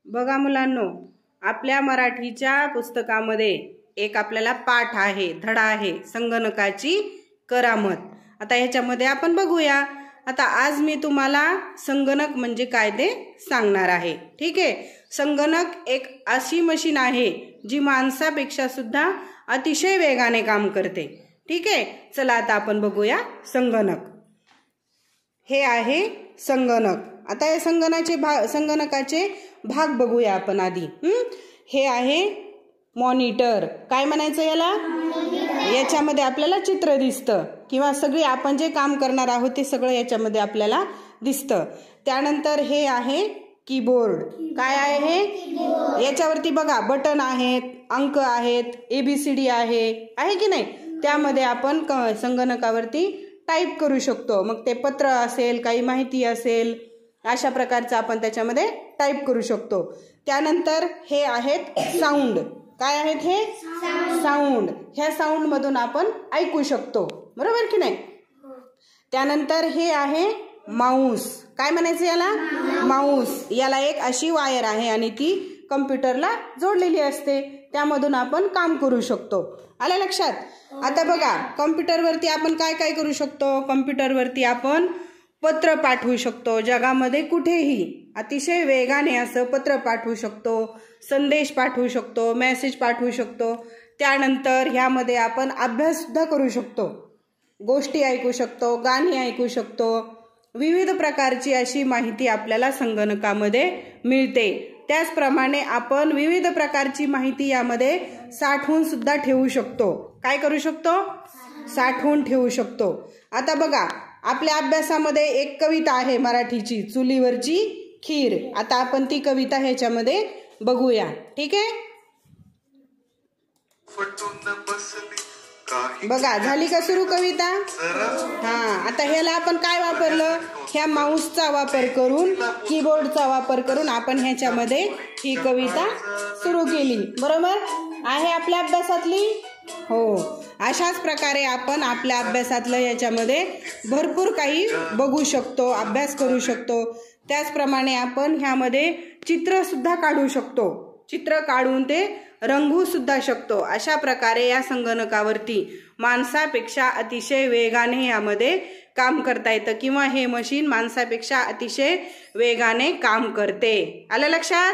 बघा मुलांनो, आपल्या मराठीच्या पुस्तकामध्ये एक आपल्याला पाठ आहे, धडा आहे, संगणकाची करामत. आता ह्याच्यामध्ये आपण बघूया. आता आज मी तुम्हाला संगणक म्हणजे काय ते सांगणार आहे. ठीक आहे. संगणक एक अशी मशीन आहे जी माणसापेक्षा सुद्धा अतिशय वेगाने काम करते. ठीक आहे. चला आता आपण बघूया संगणक. हे आहे संगणक. आता या संगणकाचे भाग बघूया आपण आधी. हे आहे मॉनिटर. काय म्हणायचं याला? याच्यामध्ये आपल्याला चित्र दिसतं किंवा सगळे आपण जे काम करणार आहोत ते सगळं याच्यामध्ये आपल्याला दिसतं. त्यानंतर हे आहे कीबोर्ड. काय आहे हे? याच्यावरती बघा बटन आहेत, अंक आहेत, ABCD आहे की नाही. त्यामध्ये आपण संगणकावरती टाईप करू शकतो. मग ते पत्र असेल, काही माहिती असेल, अशा प्रकारचं आपण त्याच्यामध्ये टाईप करू शकतो. त्यानंतर हे आहेत साऊंड. काय आहेत हे? साऊंड. ह्या साऊंड मधून आपण ऐकू शकतो. बरोबर की नाही. त्यानंतर हे आहे माऊस. काय म्हणायचं याला? माऊस. याला एक अशी वायर आहे आणि ती कम्प्युटरला जोडलेली असते. त्यामधून आपण काम करू शकतो. आलं लक्षात? आता बघा, कम्प्युटरवरती आपण काय काय करू शकतो. कम्प्युटरवरती आपण पत्र पाठवू शकतो. जगामध्ये कुठेही अतिशय वेगाने असं पत्र पाठवू शकतो, संदेश पाठवू शकतो, मेसेज पाठवू शकतो. त्यानंतर ह्यामध्ये आपण अभ्यास सुद्धा करू शकतो, गोष्टी ऐकू शकतो, गाणी ऐकू शकतो. विविध प्रकारची अशी माहिती आपल्याला संगणकामध्ये मिळते. त्याचप्रमाणे आपण विविध प्रकारची माहिती यामध्ये साठवून सुद्धा ठेवू शकतो. काय करू शकतो? साठवून ठेवू शकतो. आता बघा, आपल्या अभ्यासामध्ये एक कविता आहे मराठीची, चुलीवरची खीर. आता आपण ती कविता ह्याच्यामध्ये बघूया. ठीक आहे. बघा, झाली का सुरू कविता? आता ह्याला आपण काय वापरलं? ह्या माऊसचा वापर करून, कीबोर्डचा वापर करून आपण ह्याच्यामध्ये ही कविता सुरू केली. बरोबर आहे आपल्या अभ्यासातली? हो. अशाच प्रकारे आपण आपल्या अभ्यासातलं याच्यामध्ये भरपूर काही बघू शकतो, अभ्यास करू शकतो. त्याचप्रमाणे आपण ह्यामध्ये चित्र सुद्धा काढू शकतो. चित्र काढून ते रंगवू सुद्धा शकतो. अशा प्रकारे या संगणकावरती माणसापेक्षा अतिशय वेगाने यामध्ये काम करता येतं किंवा हे मशीन माणसापेक्षा अतिशय वेगाने काम करते. आलं लक्षात?